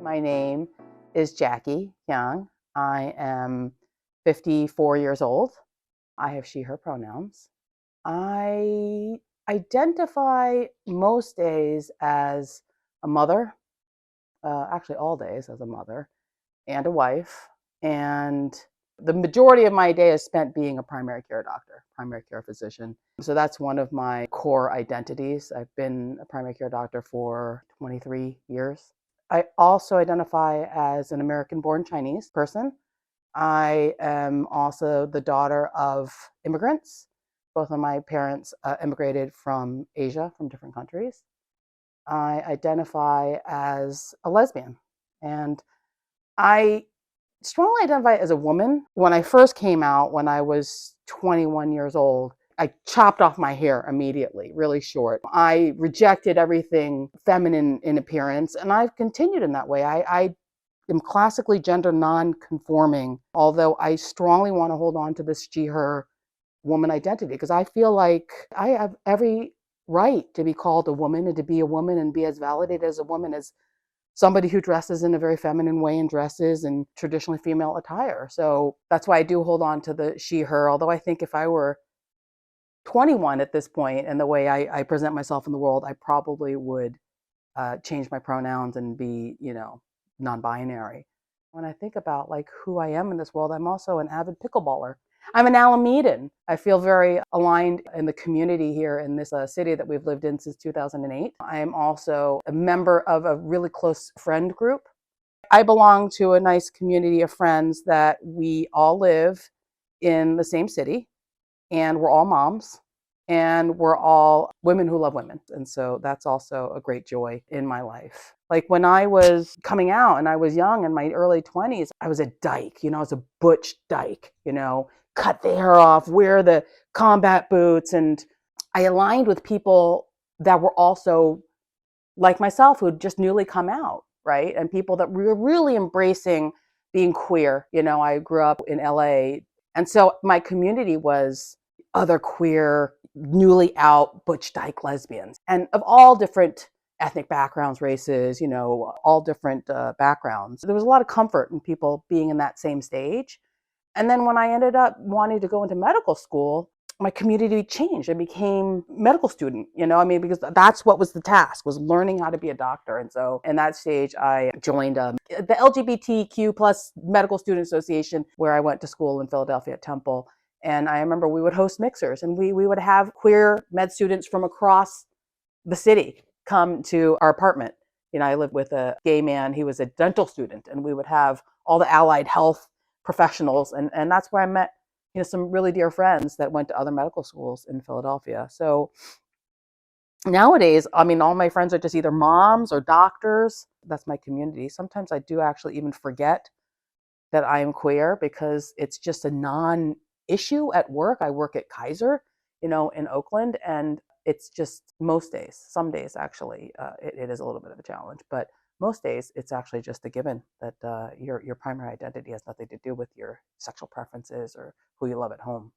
My name is Jackie-Kiang. I am 54 years old. I have she, her pronouns. I identify most days as a mother, actually all days as a mother and a wife. And the majority of my day is spent being a primary care doctor, primary care physician. So that's one of my core identities. I've been a primary care doctor for 23 years. I also identify as an American-born Chinese person. I am also the daughter of immigrants. Both of my parents immigrated from Asia, from different countries. I identify as a lesbian, and I strongly identify as a woman. When I first came out, when I was 21 years old, I chopped off my hair immediately, really short. I rejected everything feminine in appearance, and I've continued in that way. I am classically gender non-conforming, although I strongly want to hold on to this she, her woman identity, because I feel like I have every right to be called a woman and to be a woman and be as validated as a woman as somebody who dresses in a very feminine way and dresses in traditionally female attire. So that's why I do hold on to the she, her, although I think if I were 21 at this point and the way I present myself in the world, I probably would change my pronouns and be, non-binary. When I think about like who I am in this world, I'm also an avid pickleballer. I'm an Alamedan. I feel very aligned in the community here in this city that we've lived in since 2008. I am also a member of a really close friend group. I belong to a nice community of friends that we all live in the same city, and we're all moms, and we're all women who love women. And so that's also a great joy in my life. Like when I was coming out and I was young in my early 20s, I was a dyke, I was a butch dyke, cut the hair off, wear the combat boots. And I aligned with people that were also like myself, who'd just newly come out, right? And people that were really embracing being queer. I grew up in LA. And so my community was other queer, newly out butch dyke lesbians, and of all different ethnic backgrounds, races, all different backgrounds. There was a lot of comfort in people being in that same stage. And then when I ended up wanting to go into medical school, my community changed. I became a medical student, because that's what was the task, was learning how to be a doctor. And so in that stage, I joined the LGBTQ plus Medical Student Association, where I went to school in Philadelphia at Temple. And I remember we would host mixers, and we would have queer med students from across the city come to our apartment. I lived with a gay man. He was a dental student, and we would have all the allied health professionals. And that's where I met, some really dear friends that went to other medical schools in Philadelphia. So nowadays, all my friends are just either moms or doctors. That's my community. Sometimes I do actually even forget that I am queer because it's just a non-issue at work. I work at Kaiser, in Oakland, and it's just most days, some days actually, it is a little bit of a challenge, but most days it's actually just a given that your primary identity has nothing to do with your sexual preferences or who you love at home.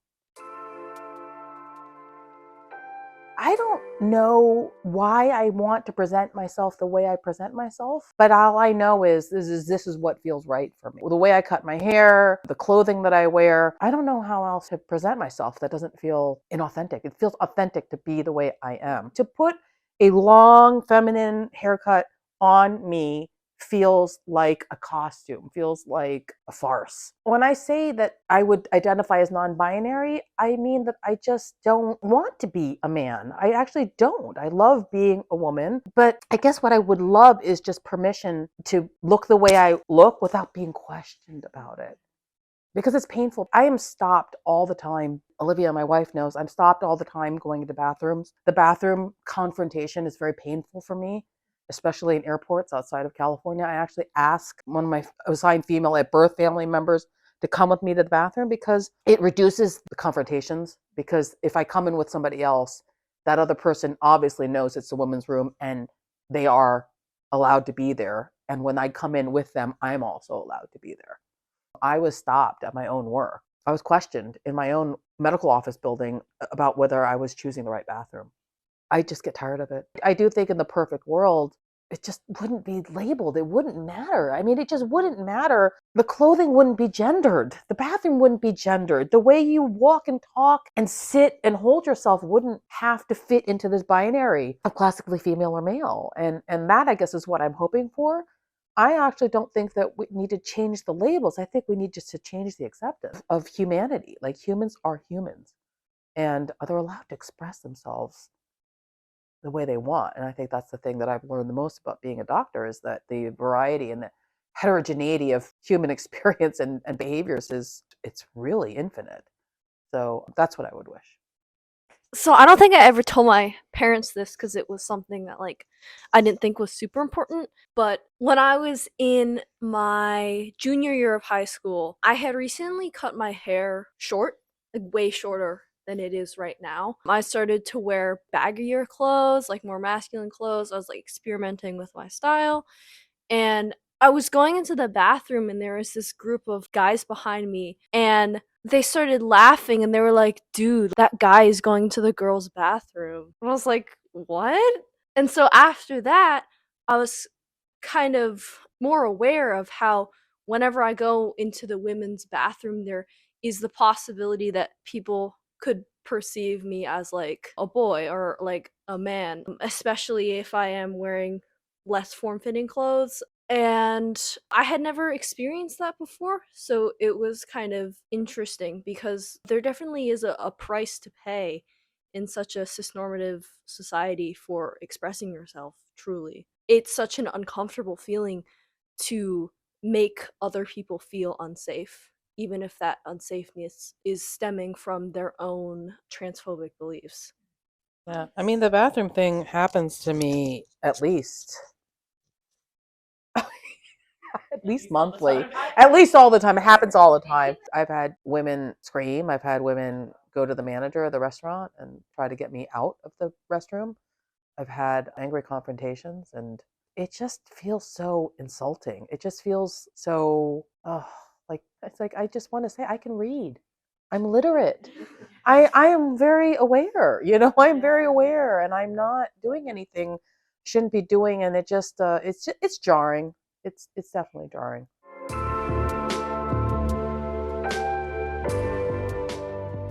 I don't know why I want to present myself the way I present myself, but all I know is this is what feels right for me. The way I cut my hair, the clothing that I wear, I don't know how else to present myself that doesn't feel inauthentic. It feels authentic to be the way I am. To put a long feminine haircut on me feels like a costume, feels like a farce. When I say that I would identify as non-binary, I mean that I just don't want to be a man. I actually don't. I love being a woman, but I guess what I would love is just permission to look the way I look without being questioned about it. Because it's painful. I am stopped all the time. Olivia, my wife, knows I'm stopped all the time going into bathrooms. The bathroom confrontation is very painful for me, especially in airports outside of California. I actually ask one of my assigned female at birth family members to come with me to the bathroom because it reduces the confrontations. Because if I come in with somebody else, that other person obviously knows it's a woman's room and they are allowed to be there. And when I come in with them, I'm also allowed to be there. I was stopped at my own work. I was questioned in my own medical office building about whether I was choosing the right bathroom. I just get tired of it. I do think in the perfect world, it just wouldn't be labeled. It wouldn't matter. I mean, it just wouldn't matter. The clothing wouldn't be gendered. The bathroom wouldn't be gendered. The way you walk and talk and sit and hold yourself wouldn't have to fit into this binary of classically female or male. And that, I guess, is what I'm hoping for. I actually don't think that we need to change the labels. I think we need just to change the acceptance of humanity. Like, humans are humans, and they're allowed to express themselves the way they want. And I think that's the thing that I've learned the most about being a doctor, is that the variety and the heterogeneity of human experience and behaviors it's really infinite. So that's what I would wish. So I don't think I ever told my parents this because it was something that like I didn't think was super important. But when I was in my junior year of high school, I had recently cut my hair short, like way shorter than it is right now. I started to wear baggier clothes, like more masculine clothes. I was like experimenting with my style. And I was going into the bathroom and there was this group of guys behind me and they started laughing and they were like, "Dude, that guy is going to the girls' bathroom." And I was like, "What?" And so after that, I was kind of more aware of how whenever I go into the women's bathroom, there is the possibility that people could perceive me as like a boy or like a man, especially if I am wearing less form fitting clothes. And I had never experienced that before. So it was kind of interesting because there definitely is a price to pay in such a cisnormative society for expressing yourself truly. It's such an uncomfortable feeling to make other people feel unsafe, even if that unsafeness is stemming from their own transphobic beliefs. Yeah, I mean, the bathroom thing happens to me at least monthly, at least all the time. It happens all the time. I've had women scream. I've had women go to the manager of the restaurant and try to get me out of the restroom. I've had angry confrontations, and it just feels so insulting. It just feels so, oh, like, it's like, I just want to say, I can read. I'm literate. I am very aware, I'm very aware, and I'm not doing anything shouldn't be doing, and it's jarring. It's definitely jarring.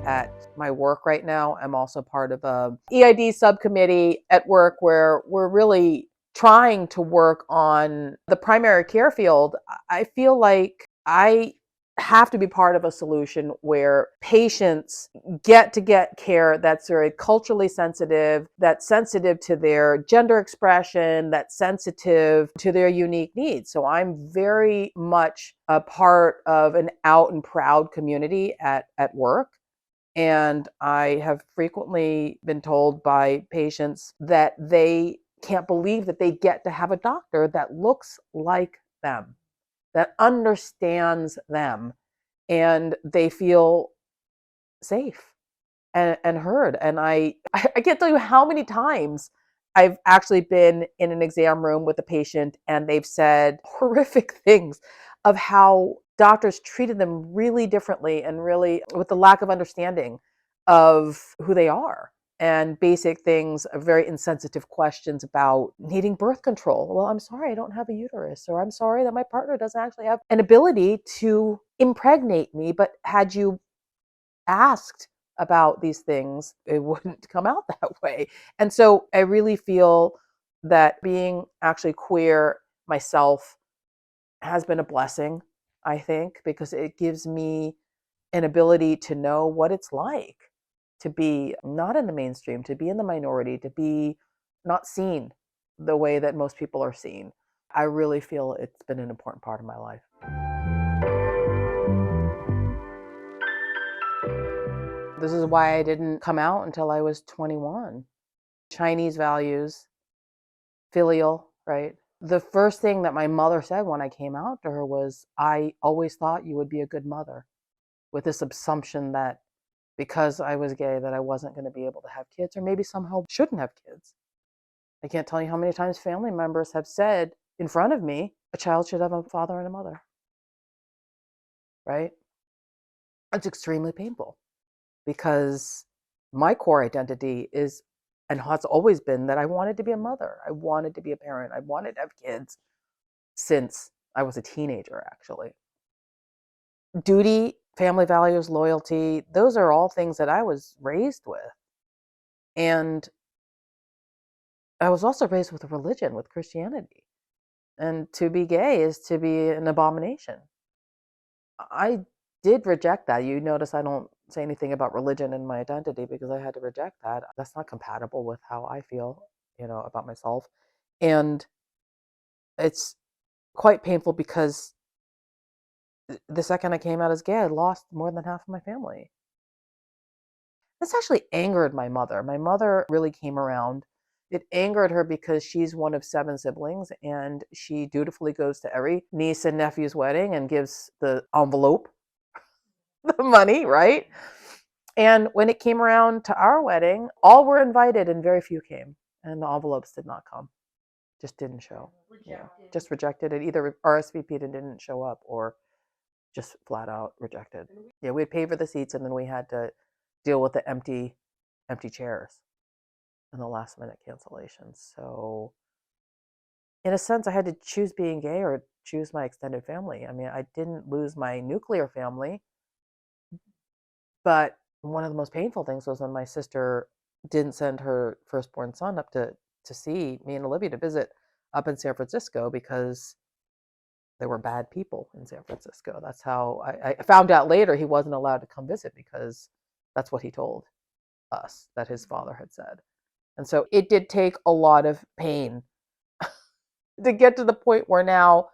At my work right now, I'm also part of a EID subcommittee at work where we're really trying to work on the primary care field. I feel like I have to be part of a solution where patients get care that's very culturally sensitive, that's sensitive to their gender expression, that's sensitive to their unique needs. So I'm very much a part of an out and proud community at work. And I have frequently been told by patients that they can't believe that they get to have a doctor that looks like them, that understands them, and they feel safe and heard. And I can't tell you how many times I've actually been in an exam room with a patient and they've said horrific things of how doctors treated them really differently and really with the lack of understanding of who they are. And basic things, very insensitive questions about needing birth control. Well, I'm sorry, I don't have a uterus, or I'm sorry that my partner doesn't actually have an ability to impregnate me. But had you asked about these things, it wouldn't come out that way. And so I really feel that being actually queer myself has been a blessing, I think, because it gives me an ability to know what it's like to be not in the mainstream, to be in the minority, to be not seen the way that most people are seen. I really feel it's been an important part of my life. This is why I didn't come out until I was 21. Chinese values, filial, right? The first thing that my mother said when I came out to her was, "I always thought you would be a good mother," with this assumption that because I was gay that I wasn't going to be able to have kids, or maybe somehow shouldn't have kids. I can't tell you how many times family members have said in front of me, a child should have a father and a mother, right? It's extremely painful because my core identity is and has always been that I wanted to be a mother. I wanted to be a parent. I wanted to have kids since I was a teenager, actually. Duty, family values, loyalty, those are all things that I was raised with. And I was also raised with a religion, with Christianity. And to be gay is to be an abomination. I did reject that. You notice I don't say anything about religion and my identity because I had to reject that. That's not compatible with how I feel, about myself. And it's quite painful because the second I came out as gay, I lost more than half of my family. This actually angered my mother. My mother really came around. It angered her because she's one of 7 siblings and she dutifully goes to every niece and nephew's wedding and gives the envelope, the money, right? And when it came around to our wedding, all were invited and very few came. And the envelopes did not come, just didn't show. Yeah, just rejected it. Either RSVP'd and didn't show up or just flat out rejected. Yeah, we had paid for the seats and then we had to deal with the empty chairs and the last minute cancellations. So in a sense, I had to choose being gay or choose my extended family. I mean, I didn't lose my nuclear family, but one of the most painful things was when my sister didn't send her firstborn son up to see me and Olivia to visit up in San Francisco because there were bad people in San Francisco. That's how I found out later he wasn't allowed to come visit because that's what he told us that his father had said. And so it did take a lot of pain to get to the point where now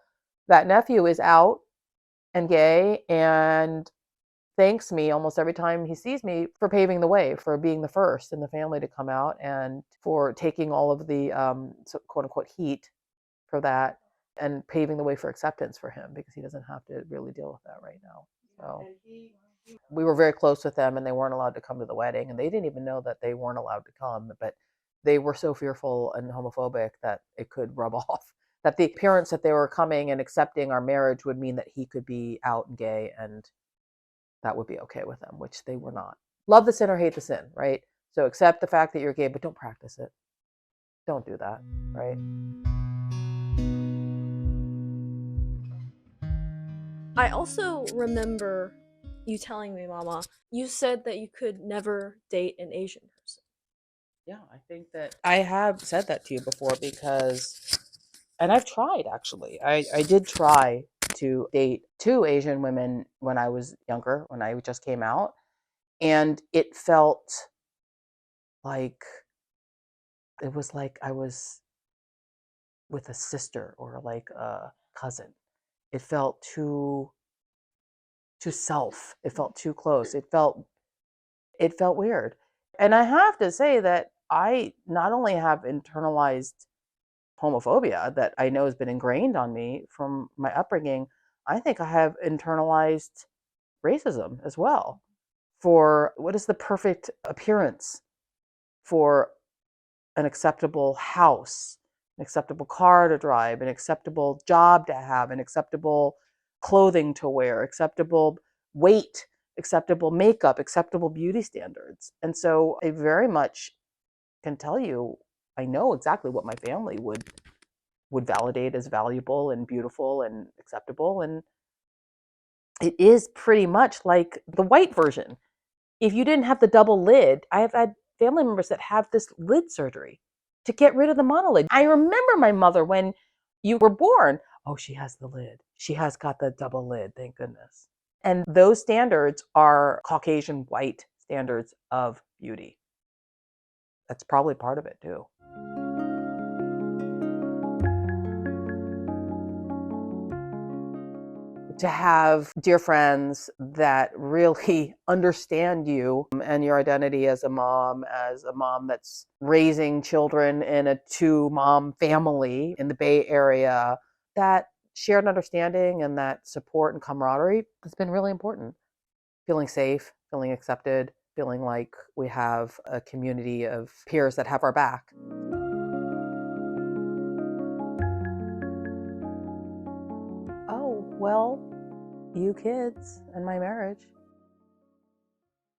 that nephew is out and gay and thanks me almost every time he sees me for paving the way, for being the first in the family to come out, and for taking all of the quote unquote heat for that and paving the way for acceptance for him because he doesn't have to really deal with that right now. So we were very close with them and they weren't allowed to come to the wedding and they didn't even know that they weren't allowed to come, but they were so fearful and homophobic that it could rub off. That the appearance that they were coming and accepting our marriage would mean that he could be out and gay and that would be okay with them, which they were not. Love the sin or hate the sin, right? So accept the fact that you're gay, but don't practice it. Don't do that, right? I also remember you telling me, Mama, you said that you could never date an Asian person. Yeah, I think that I have said that to you before because, and I've tried actually. I did try to date 2 Asian women when I was younger, when I just came out. And it felt like, it was like I was with a sister or like a cousin. It felt too self. It felt too close. It felt weird. And I have to say that I not only have internalized homophobia that I know has been ingrained on me from my upbringing, I think I have internalized racism as well. For what is the perfect appearance for an acceptable house, an acceptable car to drive, an acceptable job to have, an acceptable clothing to wear, acceptable weight, acceptable makeup, acceptable beauty standards. And so I very much can tell you, I know exactly what my family would validate as valuable and beautiful and acceptable. And it is pretty much like the white version. If you didn't have the double lid, I have had family members that have this lid surgery to get rid of the monolid. I remember my mother when you were born. Oh, she has the lid. She has got the double lid, thank goodness. And those standards are Caucasian white standards of beauty. That's probably part of it too. To have dear friends that really understand you and your identity as a mom that's raising children in a 2-mom family in the Bay Area, that shared understanding and that support and camaraderie has been really important. Feeling safe, feeling accepted, feeling like we have a community of peers that have our back. Oh, well, you kids and my marriage.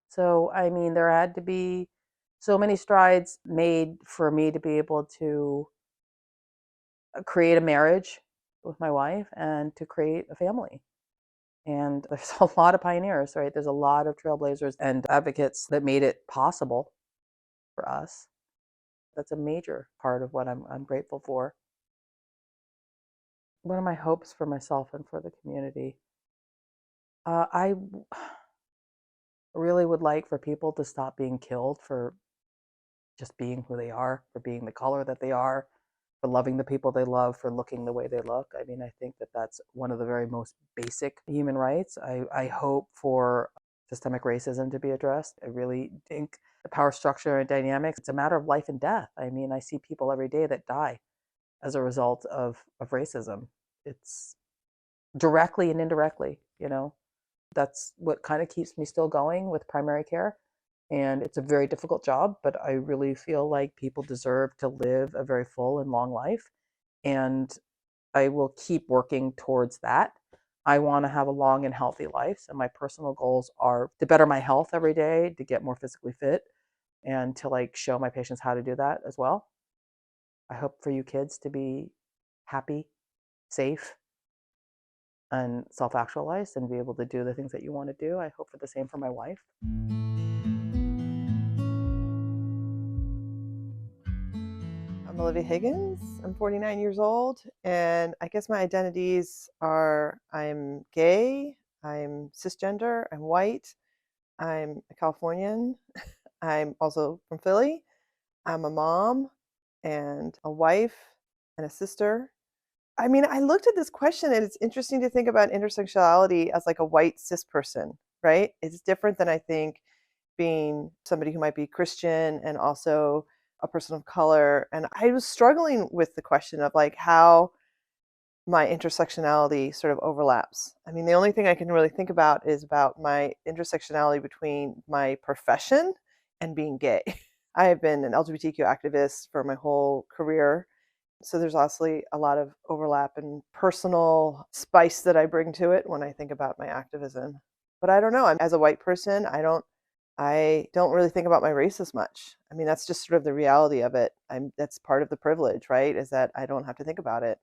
So, I mean, there had to be so many strides made for me to be able to create a marriage with my wife and to create a family. And there's a lot of pioneers, right? There's a lot of trailblazers and advocates that made it possible for us. That's a major part of what I'm grateful for. What are my hopes for myself and for the community? I really would like for people to stop being killed for just being who they are, for being the color that they are, for loving the people they love, for looking the way they look. I mean, I think that that's one of the very most basic human rights. I hope for systemic racism to be addressed. I really think the power structure and dynamics, it's a matter of life and death. I mean, I see people every day that die as a result of racism. It's directly and indirectly, you know. That's what kind of keeps me still going with primary care. And it's a very difficult job, but I really feel like people deserve to live a very full and long life. And I will keep working towards that. I want to have a long and healthy life. So my personal goals are to better my health every day, to get more physically fit, and to like show my patients how to do that as well. I hope for you kids to be happy, safe, and self-actualized and be able to do the things that you want to do. I hope for the same for my wife. I'm Olivia Higgins. I'm 49 years old, and I guess my identities are I'm gay, I'm cisgender, I'm white, I'm a Californian, I'm also from Philly, I'm a mom and a wife and a sister. I mean, I looked at this question and it's interesting to think about intersectionality as like a white cis person, right? It's different than I think being somebody who might be Christian and also a person of color. And I was struggling with the question of like how my intersectionality sort of overlaps. I mean, the only thing I can really think about is about my intersectionality between my profession and being gay. I have been an LGBTQ activist for my whole career. So there's obviously a lot of overlap and personal spice that I bring to it when I think about my activism. But I don't know. As a white person, I don't really think about my race as much. I mean, that's just sort of the reality of it. That's part of the privilege, right? Is that I don't have to think about it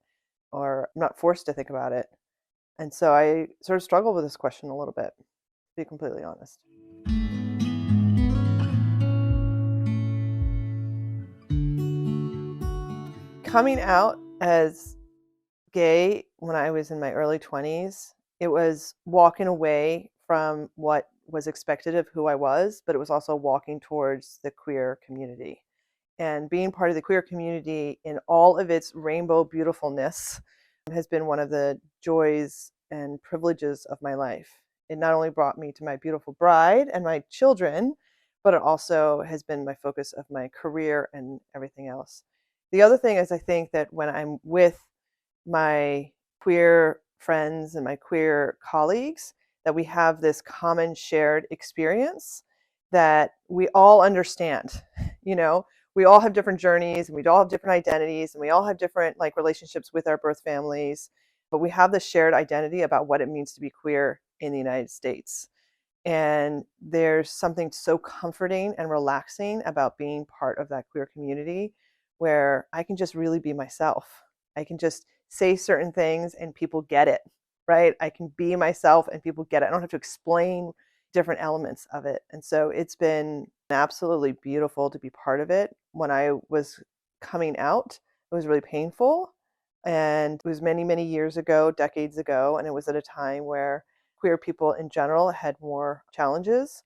or I'm not forced to think about it. And so I sort of struggle with this question a little bit, to be completely honest. Coming out as gay when I was in my early 20s, it was walking away from what was expected of who I was, but it was also walking towards the queer community. And being part of the queer community in all of its rainbow beautifulness has been one of the joys and privileges of my life. It not only brought me to my beautiful bride and my children, but it also has been my focus of my career and everything else. The other thing is, I think that when I'm with my queer friends and my queer colleagues, that we have this common shared experience that we all understand. You know, we all have different journeys and we all have different identities and we all have different like relationships with our birth families, but we have this shared identity about what it means to be queer in the United States. And there's something so comforting and relaxing about being part of that queer community where I can just really be myself. I can just say certain things and people get it, right? I can be myself and people get it. I don't have to explain different elements of it. And so it's been absolutely beautiful to be part of it. When I was coming out, it was really painful. And it was many, many years ago, decades ago. And it was at a time where queer people in general had more challenges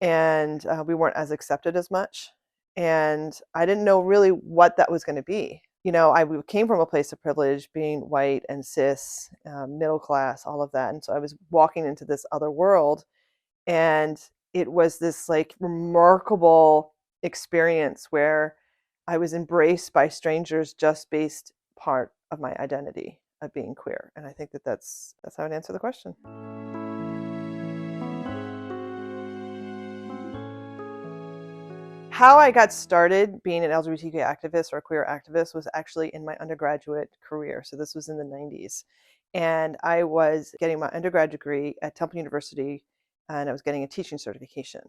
and we weren't as accepted as much. And I didn't know really what that was going to be. You know, I came from a place of privilege, being white and cis, middle class, all of that. And so I was walking into this other world, and it was this like remarkable experience where I was embraced by strangers just based part of my identity of being queer. And I think that that's how I'd answer the question. How I got started being an LGBTQ activist or a queer activist was actually in my undergraduate career. So this was in the 90s. And I was getting my undergrad degree at Temple University and I was getting a teaching certification.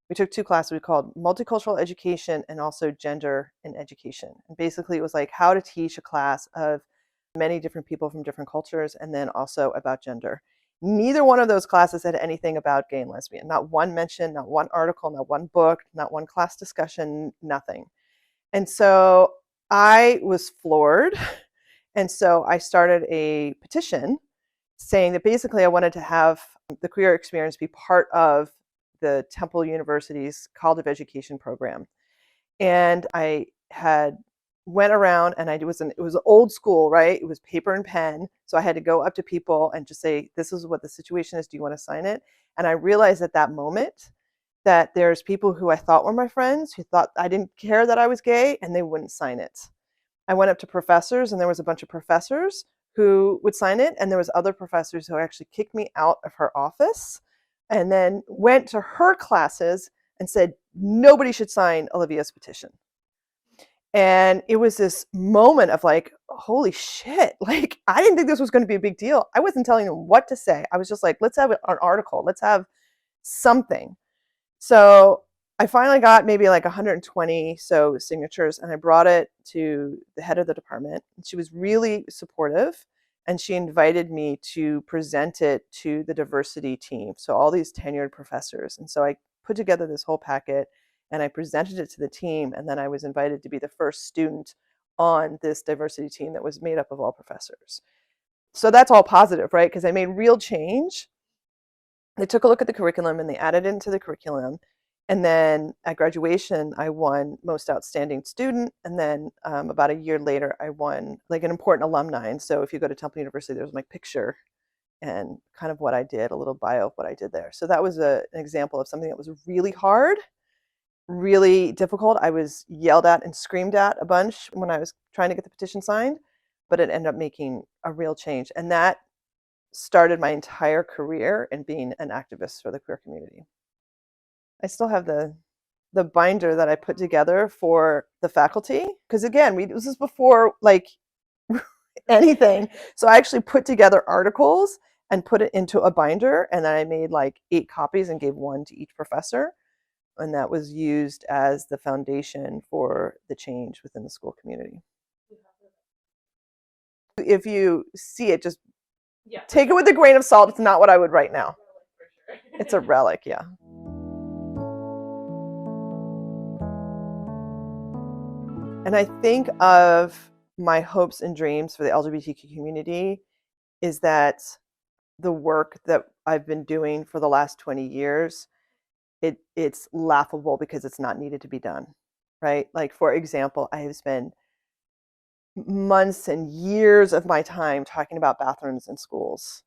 we took 2 classes we called multicultural education and also gender in education. And basically it was like how to teach a class of many different people from different cultures and then also about gender. Neither one of those classes had anything about gay and lesbian. Not one mention, not one article, not one book, not one class discussion, nothing. And so I was floored. And so I started a petition saying that basically I wanted to have the queer experience be part of the Temple University's College of Education program. And I had went around and it was old school, right? It was paper and pen. So I had to go up to people and just say, this is what the situation is. Do you want to sign it? And I realized at that moment that there's people who I thought were my friends who thought I didn't care that I was gay and they wouldn't sign it. I went up to professors and there was a bunch of professors who would sign it. And there was other professors who actually kicked me out of her office and then went to her classes and said, nobody should sign Olivia's petition. And it was this moment of like, holy shit, like I didn't think this was going to be a big deal. I wasn't telling them what to say. I was just like, let's have an article. Let's have something. So I finally got maybe like 120 so signatures and I brought it to the head of the department. She was really supportive and she invited me to present it to the diversity team. So all these tenured professors. And so I put together this whole packet and I presented it to the team. And then I was invited to be the first student on this diversity team that was made up of all professors. So that's all positive, right? Because I made real change. They took a look at the curriculum and they added it into the curriculum. And then at graduation, I won Most Outstanding Student. And then about a year later, I won like an important alumni. And so if you go to Temple University, there's my picture and kind of what I did, a little bio of what I did there. So that was an example of something that was really hard, really difficult. I was yelled at and screamed at a bunch when I was trying to get the petition signed, but it ended up making a real change. And that started my entire career in being an activist for the queer community. I still have the binder that I put together for the faculty because again, this is before like anything. So I actually put together articles and put it into a binder, and then I made like 8 copies and gave one to each professor, and that was used as the foundation for the change within the school community. If you see it, just take it with a grain of salt. It's not what I would write now. It's a relic, yeah. And I think of my hopes and dreams for the LGBTQ community is that the work that I've been doing for the last 20 years, it's laughable because it's not needed to be done, right? Like, for example, I have spent months and years of my time talking about bathrooms in schools.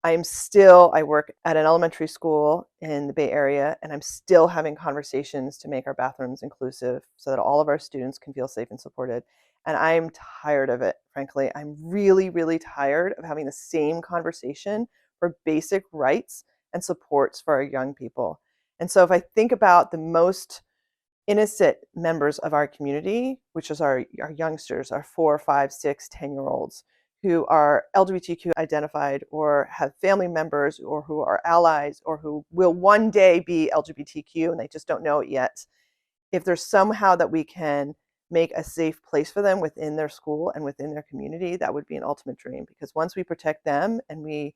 I work at an elementary school in the Bay Area, and I'm still having conversations to make our bathrooms inclusive so that all of our students can feel safe and supported. And I'm tired of it, frankly. I'm really, really tired of having the same conversation for basic rights and supports for our young people. And so if I think about the most innocent members of our community, which is our youngsters, our 4, 5, 6, 10-year-olds, who are LGBTQ identified or have family members or who are allies or who will one day be LGBTQ and they just don't know it yet. If there's somehow that we can make a safe place for them within their school and within their community, that would be an ultimate dream. Because once we protect them and we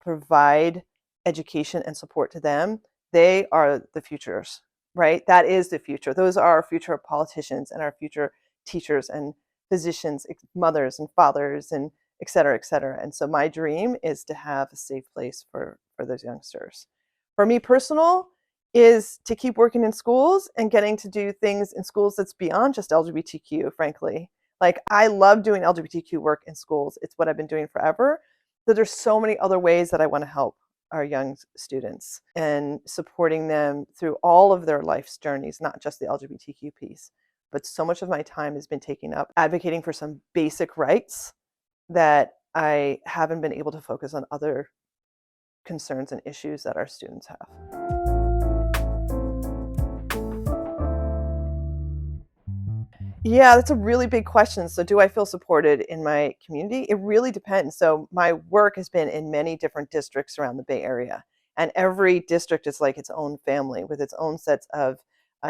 provide education and support to them, they are the futures, right? That is the future. Those are our future politicians and our future teachers and physicians, mothers and fathers, and et cetera, et cetera. And so my dream is to have a safe place for those youngsters. For me personal is to keep working in schools and getting to do things in schools that's beyond just LGBTQ, frankly. Like, I love doing LGBTQ work in schools. It's what I've been doing forever. So there's so many other ways that I want to help our young students and supporting them through all of their life's journeys, not just the LGBTQ piece. But so much of my time has been taken up advocating for some basic rights that I haven't been able to focus on other concerns and issues that our students have. Yeah, that's a really big question. So do I feel supported in my community? It really depends. So my work has been in many different districts around the Bay Area. And every district is like its own family with its own sets of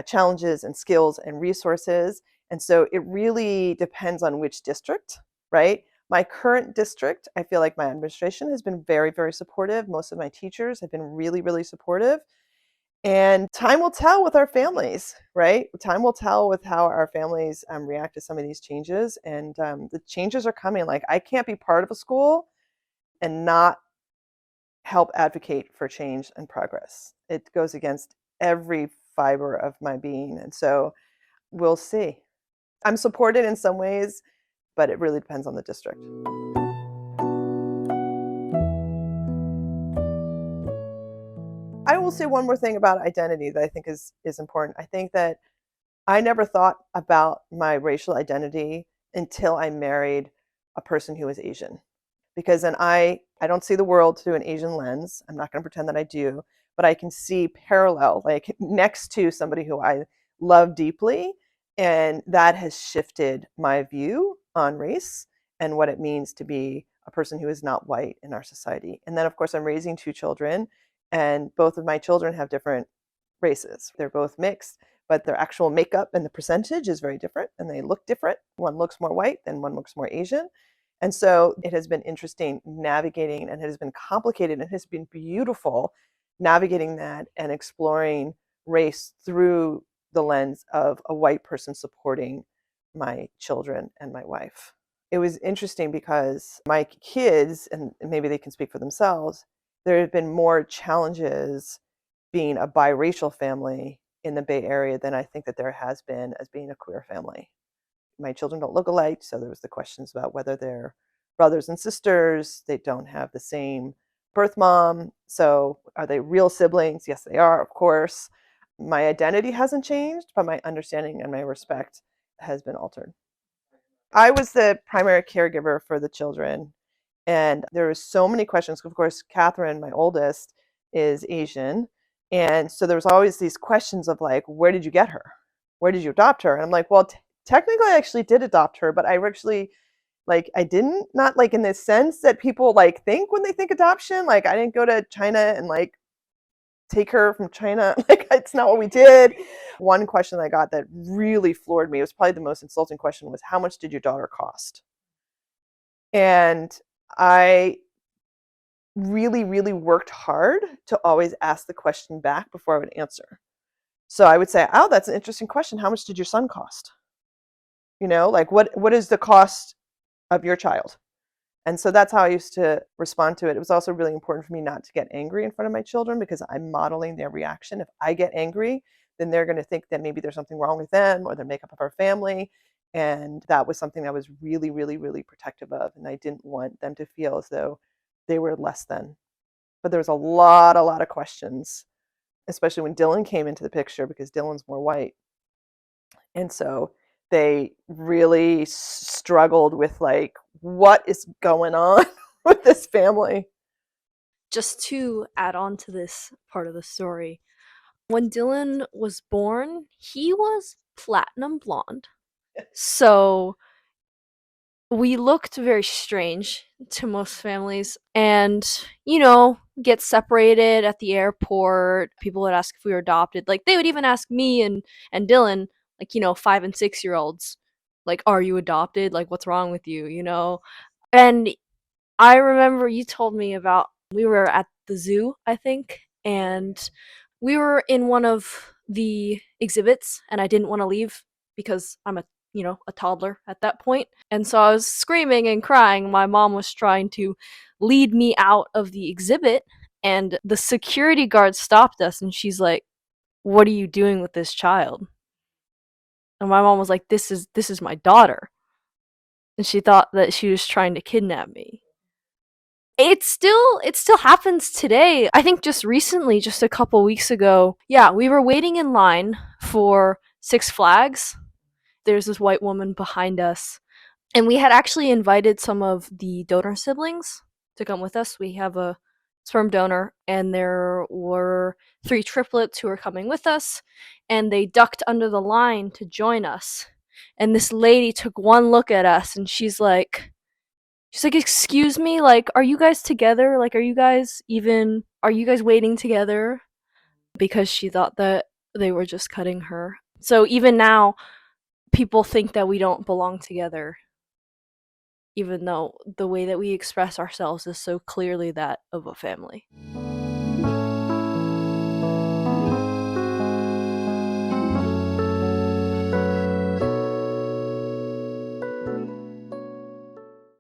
challenges and skills and resources. And so it really depends on which district, right? My current district, I feel like my administration has been very, very supportive. Most of my teachers have been really, really supportive. And time will tell with our families, right? Time will tell with how our families react to some of these changes. And the changes are coming. Like, I can't be part of a school and not help advocate for change and progress. It goes against every fiber of my being. And so we'll see. I'm supported in some ways, but it really depends on the district. I will say one more thing about identity that I think is important. I think that I never thought about my racial identity until I married a person who was Asian. Because then I don't see the world through an Asian lens. I'm not going to pretend that I do, but I can see parallel, like next to somebody who I love deeply, and that has shifted my view on race and what it means to be a person who is not white in our society. And then, of course, I'm raising 2 children, and both of my children have different races. They're both mixed, but their actual makeup and the percentage is very different, and they look different. One looks more white, and one looks more Asian. And so it has been interesting navigating, and it has been complicated, and it has been beautiful navigating that and exploring race through the lens of a white person supporting my children and my wife. It was interesting because my kids, and maybe they can speak for themselves, there have been more challenges being a biracial family in the Bay Area than I think that there has been as being a queer family. My children don't look alike, so there was the questions about whether they're brothers and sisters. They don't have the same birth mom, so are they real siblings? Yes, they are, of course. My identity hasn't changed, but my understanding and my respect has been altered. I was the primary caregiver for the children, and there were so many questions. Of course, Katherine, my oldest, is Asian, and so there was always these questions of like, where did you get her? Where did you adopt her? And I'm like, well, technically I actually did adopt her, but I actually, like, I didn't, not like in the sense that people like think when they think adoption. Like, I didn't go to China and like take her from China. Like, it's not what we did. One question I got that really floored me, it was probably the most insulting question, was, how much did your daughter cost? And I really, really worked hard to always ask the question back before I would answer. So I would say, oh, that's an interesting question. How much did your son cost? You know, like, what is the cost of your child? And so that's how I used to respond to it. It was also really important for me not to get angry in front of my children, because I'm modeling their reaction. If I get angry, then they're going to think that maybe there's something wrong with them or the makeup of our family. And that was something I was really, really, really protective of. And I didn't want them to feel as though they were less than. But there was a lot of questions, especially when Dylan came into the picture, because Dylan's more white. And so they really struggled with like, what is going on with this family? Just to add on to this part of the story, when Dylan was born, he was platinum blonde. So we looked very strange to most families, and get separated at the airport. People would ask if we were adopted. Like, they would even ask me and Dylan, like, 5 and 6 year olds, like, are you adopted? Like, what's wrong with you? And I remember you told me about, we were at the zoo, I think, and we were in one of the exhibits, and I didn't want to leave because I'm a toddler at that point. And so I was screaming and crying. My mom was trying to lead me out of the exhibit, and the security guard stopped us, and she's like, "What are you doing with this child?" And my mom was like, "This is my daughter." And she thought that she was trying to kidnap me. It still happens today. I think just recently, just a couple weeks ago, yeah, we were waiting in line for Six Flags. There's this white woman behind us, and we had actually invited some of the donor siblings to come with us. We have a sperm donor, and there were 3 triplets who were coming with us, and they ducked under the line to join us. And this lady took one look at us, and she's like, She's like, "Excuse me, like, are you guys together? Like, are you guys waiting together?" Because she thought that they were just cutting her. So even now, people think that we don't belong together, even though the way that we express ourselves is so clearly that of a family.